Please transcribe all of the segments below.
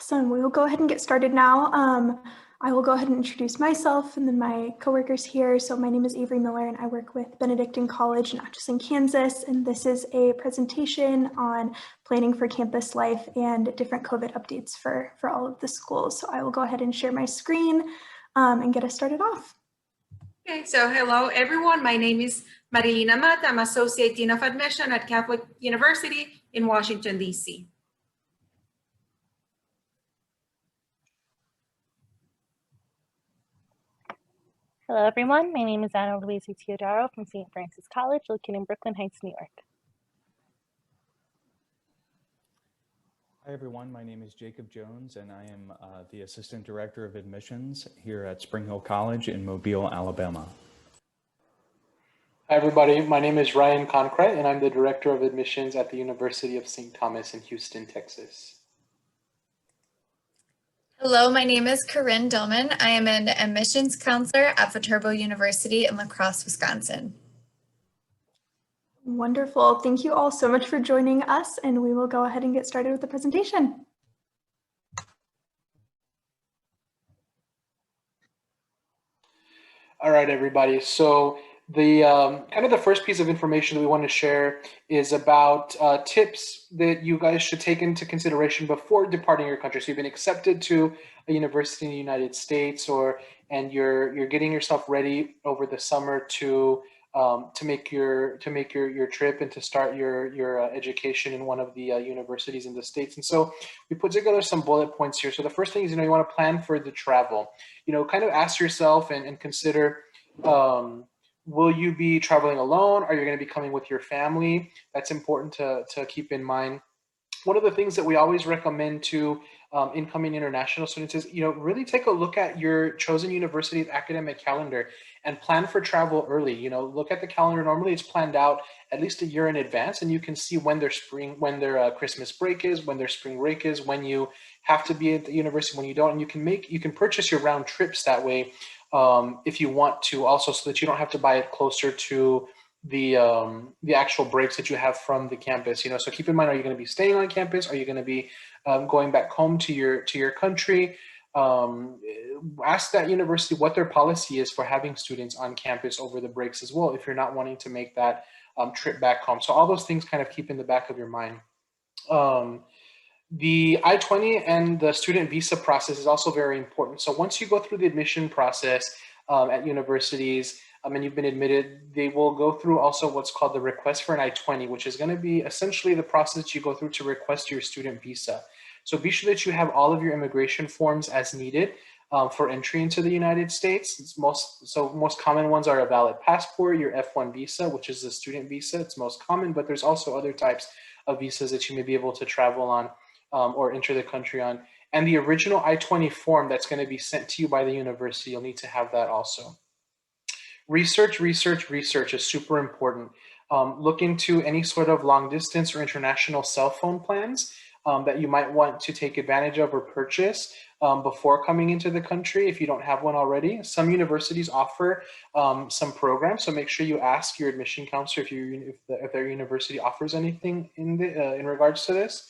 Awesome. We will go ahead and get started now. I will go ahead and introduce myself and then my coworkers here. So my name is Avery Miller and I work with Benedictine College in Atchison, Kansas. And this is a presentation on planning for campus life and different COVID updates for all of the schools. So I will go ahead and share my screen and get us started off. Okay, so hello everyone. My name is Marilina Matt. I'm Associate Dean of Admission at Catholic University in Washington, D.C. Hello, everyone. My name is Ana Luisa Teodoro from St. Francis College, located in Brooklyn Heights, New York. Hi, everyone. My name is Jacob Jones, and I am the Assistant Director of Admissions here at Spring Hill College in Mobile, Alabama. Hi, everybody. My name is Ryan Concrete, and I'm the Director of Admissions at the University of St. Thomas in Houston, Texas. Hello, my name is Corinne Dillman. I am an admissions counselor at Viterbo University in La Crosse, Wisconsin. Wonderful. Thank you all so much for joining us, and we will go ahead and get started with the presentation. All right, everybody. So the kind of the first piece of information that we want to share is about tips that you guys should take into consideration before departing your country. So you've been accepted to a university in the United States, and you're getting yourself ready over the summer to make your trip and to start your education in one of the universities in the States. And so we put together some bullet points here. So the first thing is, you want to plan for the travel. Kind of ask yourself and consider, will you be traveling alone? Are you going to be coming with your family? That's important to keep in mind. One of the things that we always recommend to incoming international students is, really take a look at your chosen university's academic calendar and plan for travel early. Look at the calendar. Normally it's planned out at least a year in advance, and you can see when their Christmas break is, when their spring break is, when you have to be at the university, when you don't, and you can purchase your round trips that way if you want to, also, so that you don't have to buy it closer to the actual breaks that you have from the campus. So keep in mind, are you going to be staying on campus? Are you going to be going back home to your country? Ask that university what their policy is for having students on campus over the breaks as well, if you're not wanting to make that trip back home. So all those things kind of keep in the back of your mind. The I-20 and the student visa process is also very important. So once you go through the admission process at universities, and you've been admitted, they will go through also what's called the request for an I-20, which is going to be essentially the process you go through to request your student visa. So be sure that you have all of your immigration forms as needed for entry into the United States. Most common ones are a valid passport, your F1 visa, which is the student visa. It's most common, but there's also other types of visas that you may be able to travel on or enter the country on. And the original I-20 form that's going to be sent to you by the university, you'll need to have that also. Research is super important. Look into any sort of long distance or international cell phone plans that you might want to take advantage of or purchase before coming into the country if you don't have one already. Some universities offer some programs, so make sure you ask your admission counselor if their university offers anything in regards to this.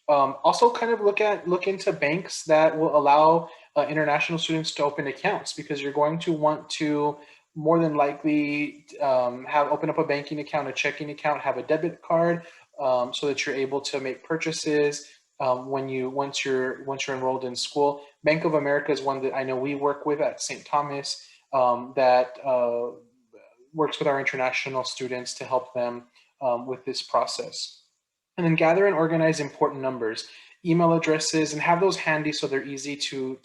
Also, kind of look into banks that will allow international students to open accounts, because you're going to want to more than likely open up a banking account, a checking account, have a debit card, so that you're able to make purchases once you're enrolled in school. Bank of America is one that I know we work with at St. Thomas that works with our international students to help them with this process. And then gather and organize important numbers, email addresses, and have those handy so they're easy to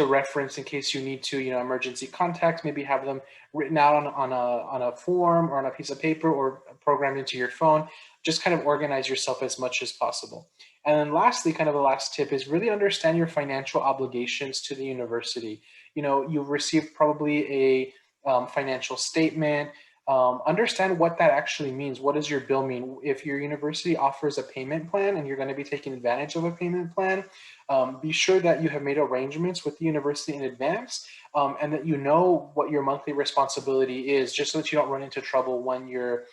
reference in case you need to, emergency contacts. Maybe have them written out on a form or on a piece of paper or programmed into your phone. Just kind of organize yourself as much as possible. And then lastly, kind of the last tip is really understand your financial obligations to the university. You've received probably a financial statement. Understand what that actually means. What does your bill mean? If your university offers a payment plan and you're going to be taking advantage of a payment plan, be sure that you have made arrangements with the university in advance and that you know what your monthly responsibility is, just so that you don't run into trouble when you're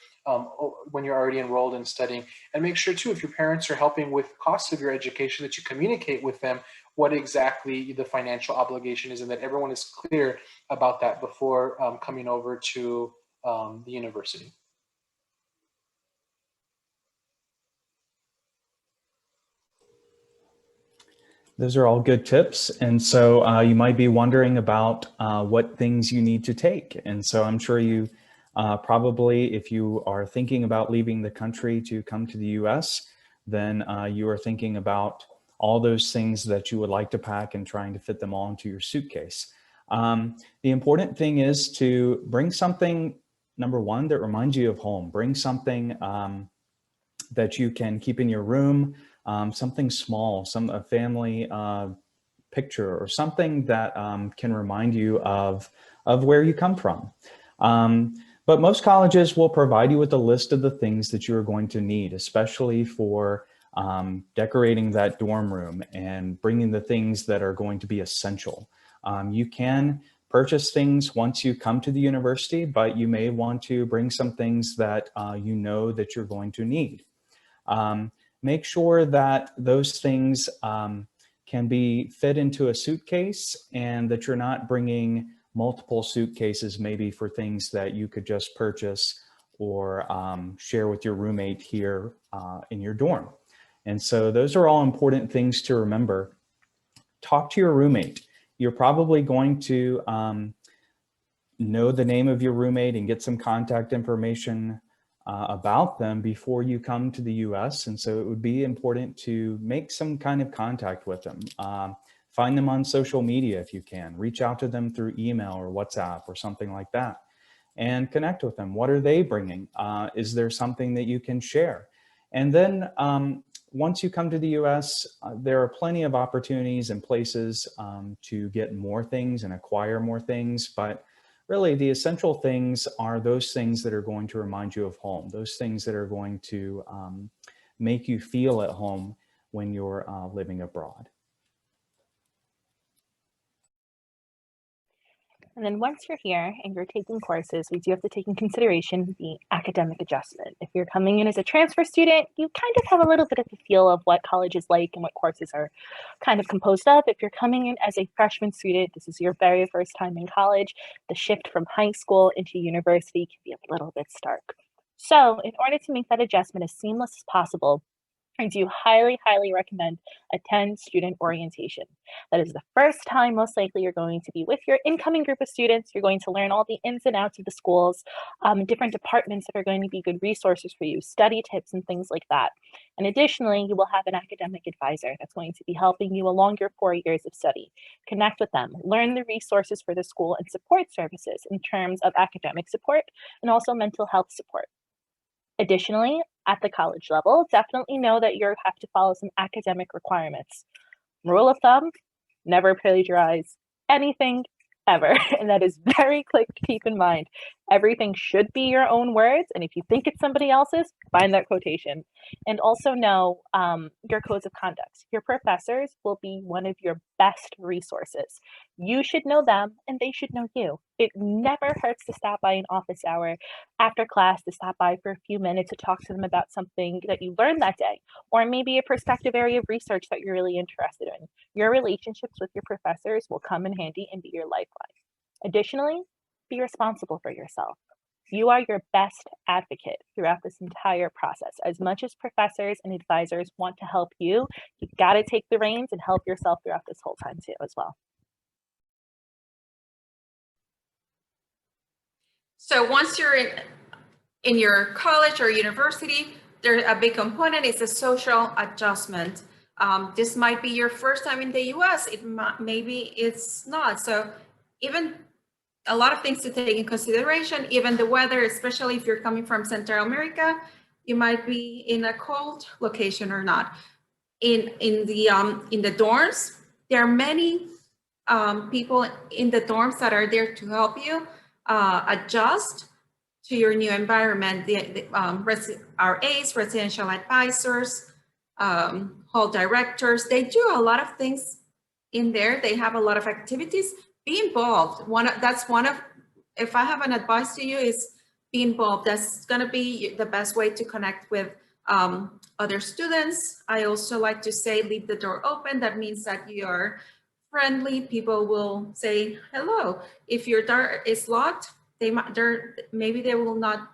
when you're already enrolled and studying. And make sure too, if your parents are helping with costs of your education, that you communicate with them what exactly the financial obligation is, and that everyone is clear about that before coming over to the university. Those are all good tips. And so you might be wondering about what things you need to take. And so I'm sure you probably, if you are thinking about leaving the country to come to the US, then you are thinking about all those things that you would like to pack and trying to fit them all into your suitcase. The important thing is to bring something, number one, that reminds you of home. Bring something that you can keep in your room, something small, a family picture or something that can remind you of where you come from. But most colleges will provide you with a list of the things that you're going to need, especially for decorating that dorm room and bringing the things that are going to be essential. You can purchase things once you come to the university, but you may want to bring some things that you know that you're going to need. Make sure that those things can be fit into a suitcase and that you're not bringing multiple suitcases, maybe for things that you could just purchase or share with your roommate here in your dorm. And so those are all important things to remember. Talk to your roommate. You're probably going to know the name of your roommate and get some contact information about them before you come to the US. And so it would be important to make some kind of contact with them. Find them on social media if you can. Reach out to them through email or WhatsApp or something like that and connect with them. What are they bringing? Is there something that you can share? And then once you come to the US, there are plenty of opportunities and places to get more things and acquire more things. But really, the essential things are those things that are going to remind you of home, those things that are going to make you feel at home when you're living abroad. And then once you're here and you're taking courses, we do have to take in consideration the academic adjustment. If you're coming in as a transfer student, you kind of have a little bit of a feel of what college is like and what courses are kind of composed of. If you're coming in as a freshman student, this is your very first time in college, the shift from high school into university can be a little bit stark. So in order to make that adjustment as seamless as possible, I do highly, highly recommend attend student orientation. That is the first time most likely you're going to be with your incoming group of students. You're going to learn all the ins and outs of the schools, different departments that are going to be good resources for you, study tips and things like that. And additionally, you will have an academic advisor that's going to be helping you along your 4 years of study. Connect with them, learn the resources for the school and support services in terms of academic support and also mental health support. Additionally, at the college level, definitely know that you have to follow some academic requirements. Rule of thumb, never plagiarize anything ever. And that is very quick to keep in mind. Everything should be your own words. And if you think it's somebody else's, find that quotation. And also know your codes of conduct. Your professors will be one of your best resources. You should know them and they should know you. It never hurts to stop by an office hour after class, to stop by for a few minutes to talk to them about something that you learned that day, or maybe a prospective area of research that you're really interested in. Your relationships with your professors will come in handy and be your lifeline. Additionally, be responsible for yourself. You are your best advocate throughout this entire process. As much as professors and advisors want to help you, you've got to take the reins and help yourself throughout this whole time too as well. So once you're in your college or university, there's a big component is the social adjustment. This might be your first time in the US, maybe it's not. So even a lot of things to take in consideration, even the weather, especially if you're coming from Central America, you might be in a cold location or not. In the dorms, there are many people in the dorms that are there to help you adjust to your new environment. The RAs, residential advisors, hall directors, they do a lot of things in there. They have a lot of activities. Be involved. If I have an advice to you, is be involved. That's going to be the best way to connect with other students. I also like to say, leave the door open. That means that you are friendly. People will say hello. If your door is locked, maybe they will not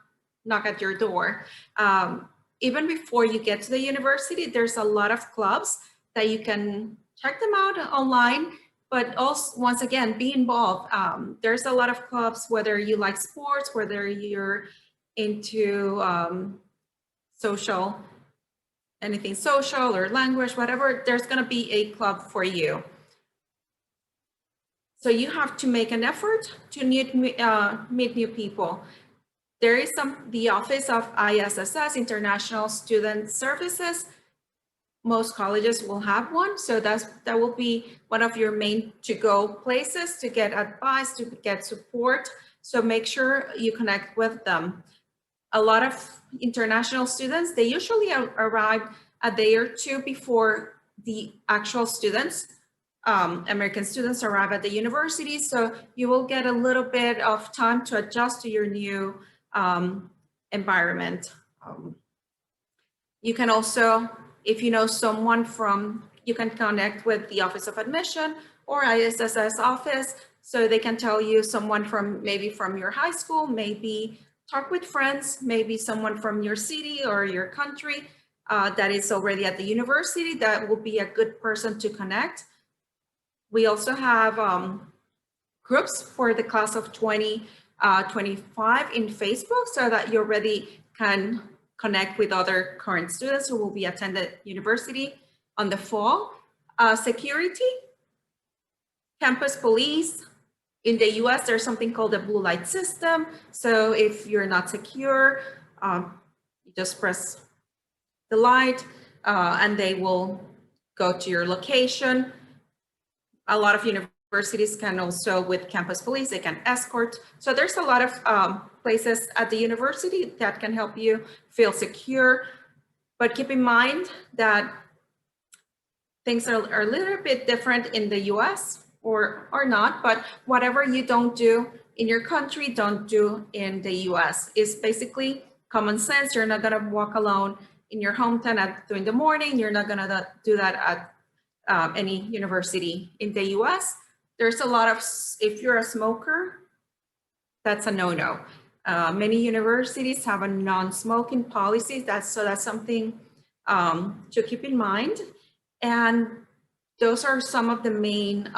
knock at your door. Even before you get to the university, there's a lot of clubs that you can check them out online, but also, once again, be involved. There's a lot of clubs, whether you like sports, whether you're into anything social or language, whatever, there's gonna be a club for you. So you have to make an effort to meet new people. There is the Office of ISSS, International Student Services. Most colleges will have one, so that will be one of your main to-go places to get advice, to get support. So make sure you connect with them. A lot of international students, they usually arrive a day or two before the actual students. American students arrive at the university, so you will get a little bit of time to adjust to your new environment. You can also, if you know someone you can connect with the Office of Admission or ISSS office, so they can tell you someone maybe from your high school, maybe talk with friends, maybe someone from your city or your country that is already at the university. That will be a good person to connect. We also have groups for the class of 2025 in Facebook, so that you already can connect with other current students who will be attending university on the fall. Security, campus police. In the US, there's something called the blue light system. So if you're not secure, you just press the light and they will go to your location. A lot of universities can also, with campus police, they can escort. So there's a lot of places at the university that can help you feel secure. But keep in mind that things are a little bit different in the US or not, but whatever you don't do in your country, don't do in the US. It's basically common sense. You're not gonna walk alone in your hometown at 2 in the morning. You're not gonna do that at any university in the US. There's a lot of, if you're a smoker, that's a no-no. Many universities have a non-smoking policy. That's something to keep in mind. And those are some of the main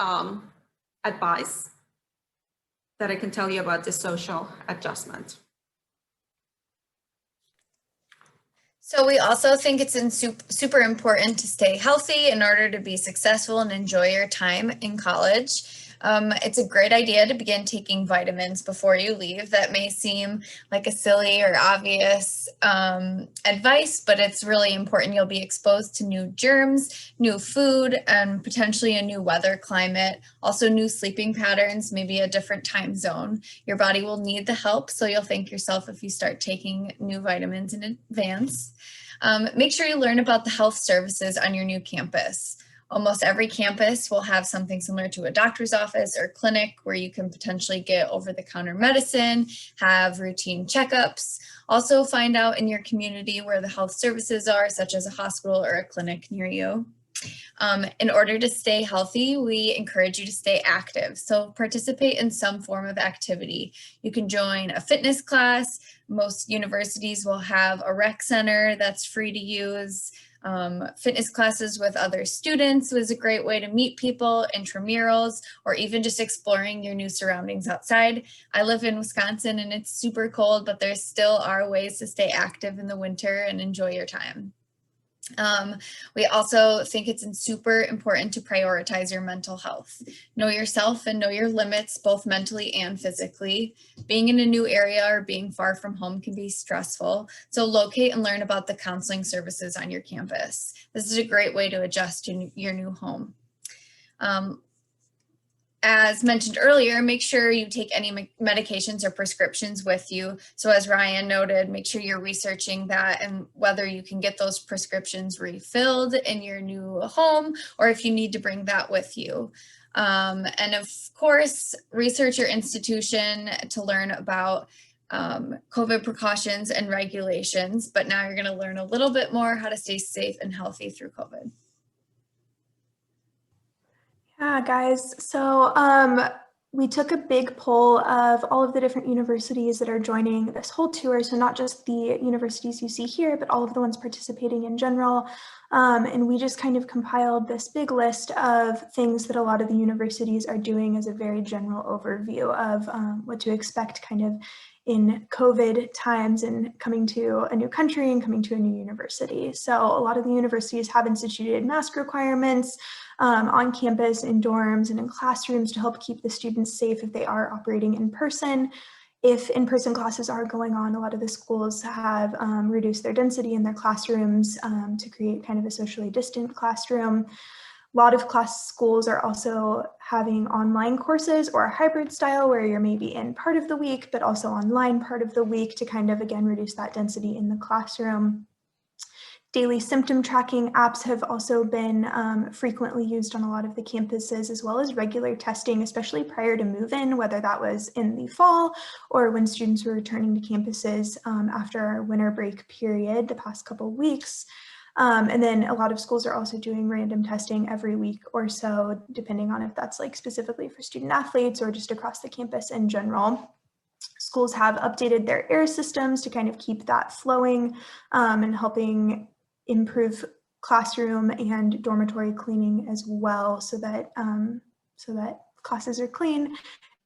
advice that I can tell you about the social adjustment. So we also think it's super important to stay healthy in order to be successful and enjoy your time in college. It's a great idea to begin taking vitamins before you leave. That may seem like a silly or obvious advice, but it's really important. You'll be exposed to new germs, new food, and potentially a new weather climate, also new sleeping patterns, maybe a different time zone. Your body will need the help, so you'll thank yourself if you start taking new vitamins in advance. Make sure you learn about the health services on your new campus. Almost every campus will have something similar to a doctor's office or clinic where you can potentially get over-the-counter medicine, have routine checkups. Also find out in your community where the health services are, such as a hospital or a clinic near you. In order to stay healthy, we encourage you to stay active. So participate in some form of activity. You can join a fitness class. Most universities will have a rec center that's free to use. Fitness classes with other students was a great way to meet people, intramurals, or even just exploring your new surroundings outside. I live in Wisconsin and it's super cold, but there still are ways to stay active in the winter and enjoy your time. We also think it's super important to prioritize your mental health. Know yourself and know your limits, both mentally and physically. Being in a new area or being far from home can be stressful. So locate and learn about the counseling services on your campus. This is a great way to adjust to your new home. As mentioned earlier, make sure you take any medications or prescriptions with you. So as Ryan noted, make sure you're researching that and whether you can get those prescriptions refilled in your new home or if you need to bring that with you. And of course, research your institution to learn about COVID precautions and regulations, but now you're going to learn a little bit more how to stay safe and healthy through COVID. Yeah, guys. So we took a big poll of all of the different universities that are joining this whole tour. So not just the universities you see here, but all of the ones participating in general. And we just kind of compiled this big list of things that a lot of the universities are doing as a very general overview of what to expect kind of in COVID times and coming to a new country and coming to a new university. So a lot of the universities have instituted mask requirements on campus, in dorms, and in classrooms to help keep the students safe if they are operating in person. If in-person classes are going on, a lot of the schools have reduced their density in their classrooms to create kind of a socially distant classroom. A lot of schools are also having online courses or a hybrid style where you're maybe in part of the week, but also online part of the week to kind of, again, reduce that density in the classroom. Daily symptom tracking apps have also been frequently used on a lot of the campuses, as well as regular testing, especially prior to move-in, whether that was in the fall or when students were returning to campuses after our winter break period the past couple of weeks. And then a lot of schools are also doing random testing every week or so, depending on if that's like specifically for student athletes or just across the campus in general. Schools have updated their air systems to kind of keep that flowing and helping improve classroom and dormitory cleaning as well, so that classes are clean,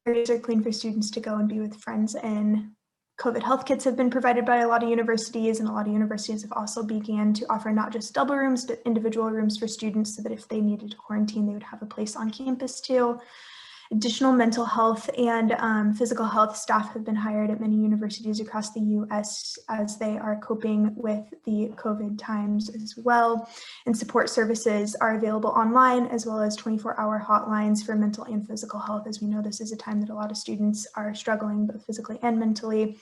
areas are clean for students to go and be with friends in. COVID health kits have been provided by a lot of universities, and a lot of universities have also began to offer not just double rooms, but individual rooms for students so that if they needed to quarantine, they would have a place on campus too. Additional mental health and physical health staff have been hired at many universities across the US as they are coping with the COVID times as well. And support services are available online, as well as 24-hour hotlines for mental and physical health, as we know this is a time that a lot of students are struggling both physically and mentally.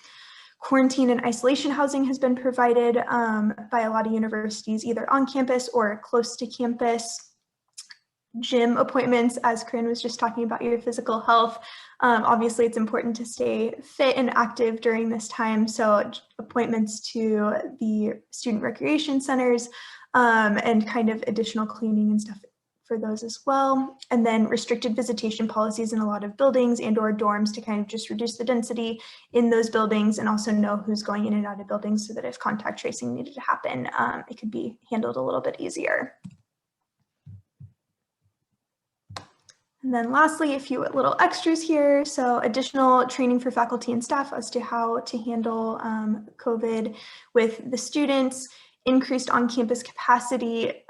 Quarantine and isolation housing has been provided by a lot of universities, either on campus or close to campus. Gym appointments, as Corinne was just talking about your physical health. Obviously, it's important to stay fit and active during this time. So appointments to the student recreation centers and kind of additional cleaning and stuff for those as well. And then restricted visitation policies in a lot of buildings and or dorms to kind of just reduce the density in those buildings and also know who's going in and out of buildings so that if contact tracing needed to happen, it could be handled a little bit easier. And then lastly, a few little extras here. So additional training for faculty and staff as to how to handle COVID with the students, increased on-campus capacity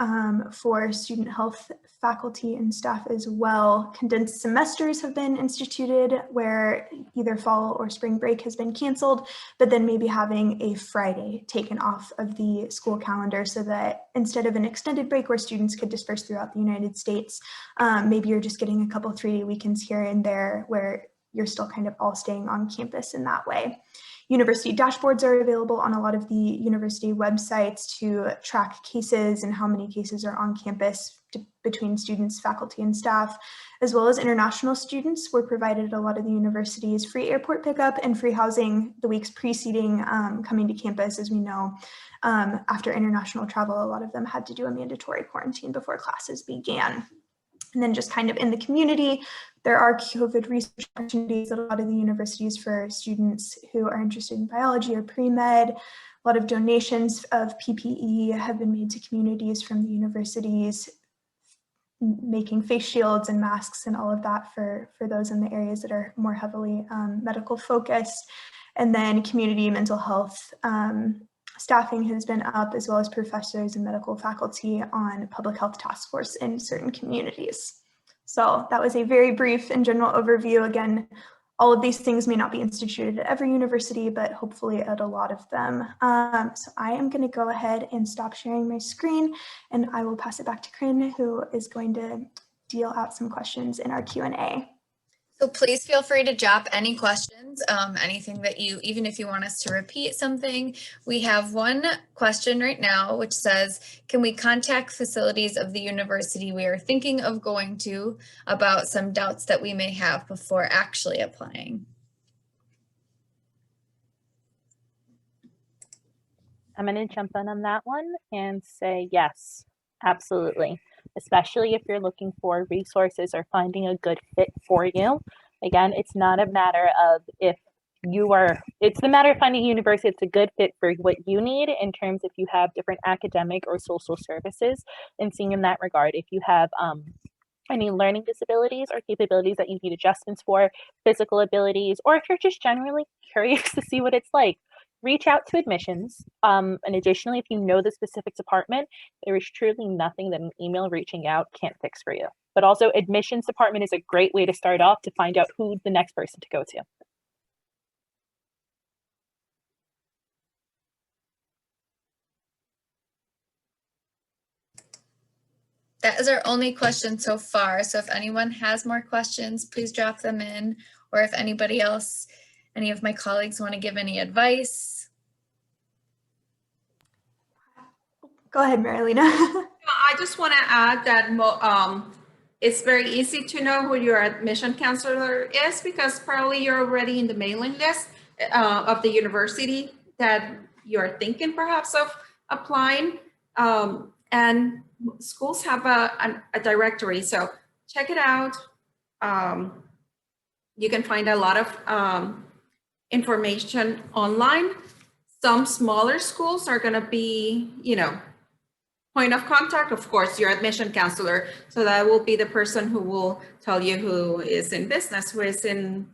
for student health faculty and staff as well. Condensed semesters have been instituted where either fall or spring break has been canceled, but then maybe having a Friday taken off of the school calendar so that instead of an extended break where students could disperse throughout the United States, maybe you're just getting a couple 3-day weekends here and there where you're still kind of all staying on campus in that way. University dashboards are available on a lot of the university websites to track cases and how many cases are on campus between students, faculty, and staff, as well as international students were provided at a lot of the universities free airport pickup and free housing the weeks preceding coming to campus. As we know, after international travel, a lot of them had to do a mandatory quarantine before classes began. And then just kind of in the community, there are COVID research opportunities at a lot of the universities for students who are interested in biology or pre-med. A lot of donations of PPE have been made to communities from the universities, making face shields and masks and all of that for those in the areas that are more heavily medical focused. And then community mental health staffing has been up, as well as professors and medical faculty on public health task force in certain communities. So that was a very brief and general overview. Again, all of these things may not be instituted at every university, but hopefully at a lot of them. So I am going to go ahead and stop sharing my screen, and I will pass it back to Corinne, who is going to deal out some questions in our Q&A. So please feel free to drop any questions, anything that even if you want us to repeat something. We have one question right now, which says, can we contact facilities of the university we are thinking of going to about some doubts that we may have before actually applying? I'm going to jump in on that one and say yes, absolutely. Especially if you're looking for resources or finding a good fit for you. Again, it's not a matter of if you are, it's the matter of finding a university that's a good fit for what you need in terms if you have different academic or social services, and seeing in that regard if you have any learning disabilities or capabilities that you need adjustments for, physical abilities, or if you're just generally curious to see what it's like, reach out to admissions. And additionally, if you know the specific department, there is truly nothing that an email reaching out can't fix for you. But also, admissions department is a great way to start off to find out who the next person to go to. That is our only question so far. So if anyone has more questions, please drop them in. Or if anybody else, any of my colleagues want to give any advice. Go ahead, Marilena. I just want to add that it's very easy to know who your admission counselor is because probably you're already in the mailing list of the university that you're thinking perhaps of applying. And schools have a directory, so check it out. You can find a lot of information online. Some smaller schools are going to be, point of contact, of course, your admission counselor. So that will be the person who will tell you who is in business, who is in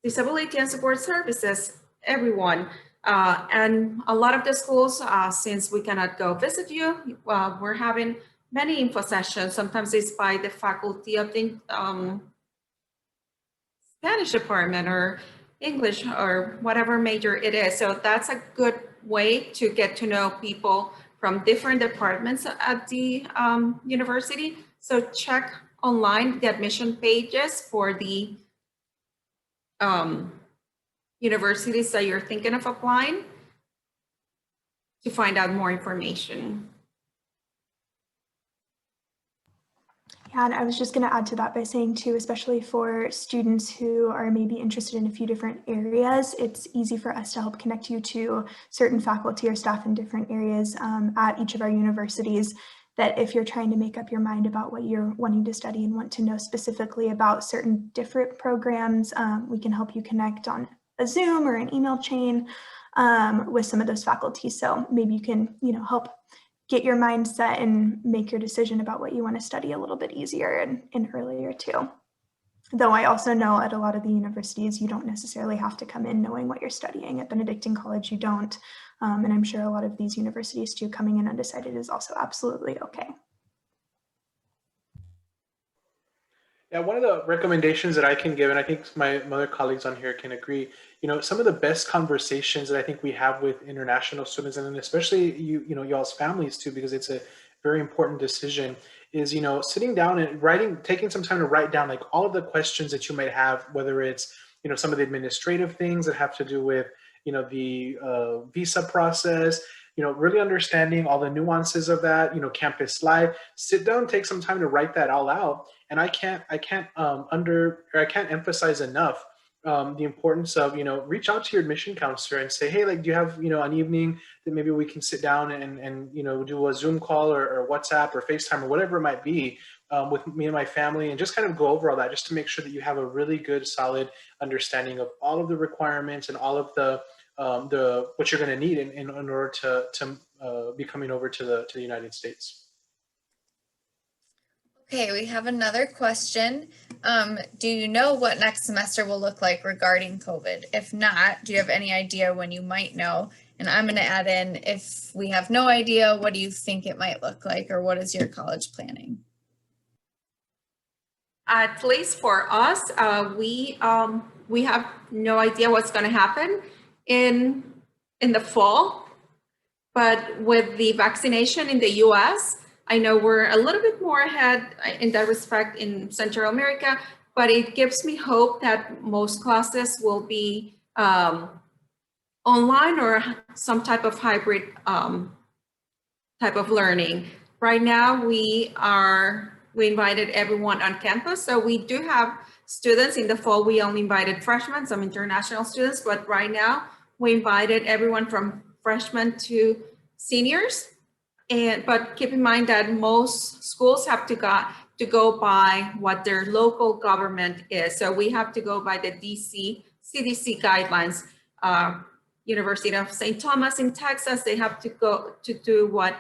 disability and support services, everyone. And a lot of the schools, since we cannot go visit you, we're having many info sessions. Sometimes it's by the faculty of the Spanish department or English or whatever major it is. So that's a good way to get to know people from different departments at the university. So check online the admission pages for the universities that you're thinking of applying to find out more information. Yeah, and I was just going to add to that by saying too, especially for students who are maybe interested in a few different areas, it's easy for us to help connect you to certain faculty or staff in different areas at each of our universities, that if you're trying to make up your mind about what you're wanting to study and want to know specifically about certain different programs, we can help you connect on a Zoom or an email chain with some of those faculty. So maybe you can, help get your mindset and make your decision about what you want to study a little bit easier and earlier too. Though I also know at a lot of the universities, you don't necessarily have to come in knowing what you're studying. At Benedictine College, you don't. And I'm sure a lot of these universities too, coming in undecided is also absolutely okay. Yeah, one of the recommendations that I can give, and I think my other colleagues on here can agree, some of the best conversations that I think we have with international students, and then especially y'all's families too, because it's a very important decision, is, sitting down and taking some time to write down like all of the questions that you might have, whether it's, some of the administrative things that have to do with, the visa process, really understanding all the nuances of that, campus life. Sit down, take some time to write that all out. And I can't emphasize enough the importance of, reach out to your admission counselor and say, hey, like, do you have, an evening that maybe we can sit down and do a Zoom call or WhatsApp or FaceTime or whatever it might be with me and my family, and just kind of go over all that just to make sure that you have a really good, solid understanding of all of the requirements and all of the what you're going to need in order to be coming over to the United States. Okay, we have another question. Do you know what next semester will look like regarding COVID? If not, do you have any idea when you might know? And I'm going to add in, if we have no idea, what do you think it might look like, or what is your college planning? At least for us, we have no idea what's going to happen in the fall, but with the vaccination in the US, I know we're a little bit more ahead in that respect in Central America, but it gives me hope that most classes will be online or some type of hybrid type of learning. Right now, we invited everyone on campus, so we do have students. In the fall, we only invited freshmen, some international students, but right now we invited everyone from freshmen to seniors. But keep in mind that most schools have to go by what their local government is. So we have to go by the CDC guidelines. University of St. Thomas in Texas, they have to go to do what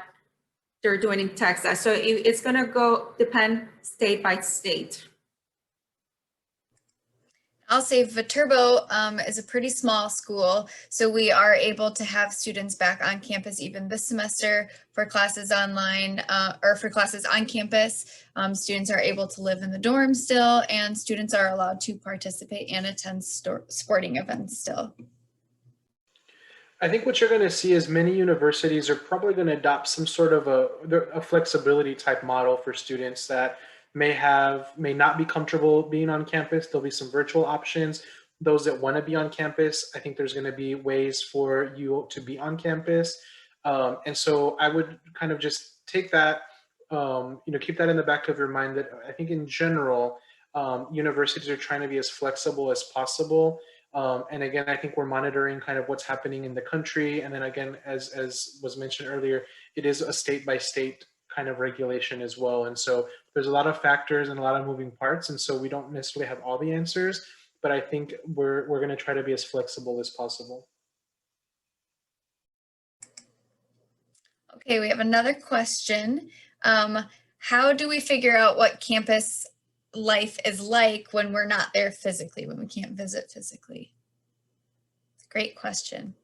they're doing in Texas. So it's going to depend state by state. I'll say Viterbo is a pretty small school, so we are able to have students back on campus even this semester for classes online or for classes on campus. Students are able to live in the dorm still, and students are allowed to participate and attend sporting events still. I think what you're going to see is many universities are probably going to adopt some sort of a flexibility type model for students that may not be comfortable being on campus. There'll be some virtual options. Those that want to be on campus, I think there's going to be ways for you to be on campus. And so I would kind of just take that, keep that in the back of your mind that I think in general, universities are trying to be as flexible as possible. And again, I think we're monitoring kind of what's happening in the country. And then again, as was mentioned earlier, it is a state by state kind of regulation as well. And so there's a lot of factors and a lot of moving parts. And so we don't necessarily have all the answers, but I think we're going to try to be as flexible as possible. Okay, we have another question. How do we figure out what campus life is like when we're not there physically, when we can't visit physically? It's a great question.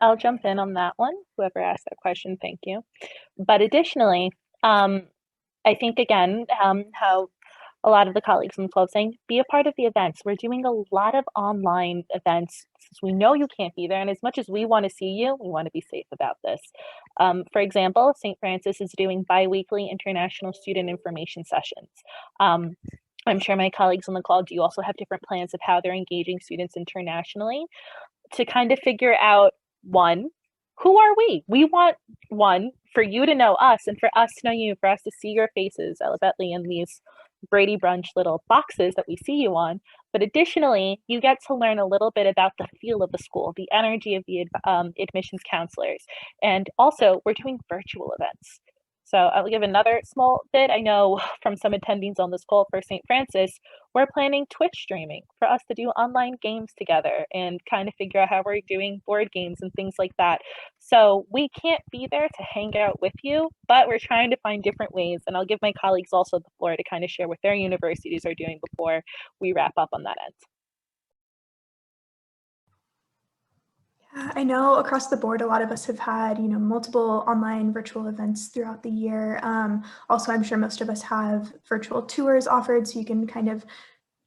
I'll jump in on that one. Whoever asked that question, thank you. But additionally, I think again, how a lot of the colleagues in the club saying, be a part of the events. We're doing a lot of online events since we know you can't be there. And as much as we want to see you, we want to be safe about this. For example, St. Francis is doing bi-weekly international student information sessions. I'm sure my colleagues on the call do also have different plans of how they're engaging students internationally to kind of figure out, one, who are we? We want, one, for you to know us and for us to know you, for us to see your faces, elevately in these Brady Brunch little boxes that we see you on. But additionally, you get to learn a little bit about the feel of the school, the energy of the admissions counselors. And also, we're doing virtual events. So I'll give another small bit. I know from some attendings on this call for St. Francis, we're planning Twitch streaming for us to do online games together and kind of figure out how we're doing board games and things like that. So we can't be there to hang out with you, but we're trying to find different ways. And I'll give my colleagues also the floor to kind of share what their universities are doing before we wrap up on that end. I know across the board, a lot of us have had, multiple online virtual events throughout the year. Also, I'm sure most of us have virtual tours offered, so you can kind of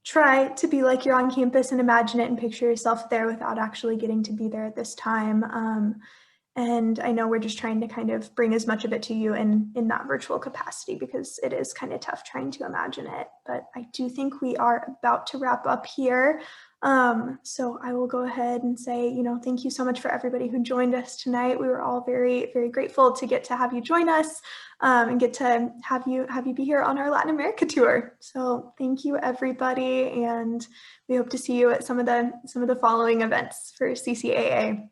try to be like you're on campus and imagine it and picture yourself there without actually getting to be there at this time. And I know we're just trying to kind of bring as much of it to you in that virtual capacity because it is kind of tough trying to imagine it. But I do think we are about to wrap up here. So I will go ahead and say, thank you so much for everybody who joined us tonight. We were all very, very grateful to get to have you join us and get to have you be here on our Latin America tour. So thank you, everybody, and we hope to see you at some of the following events for CCAA.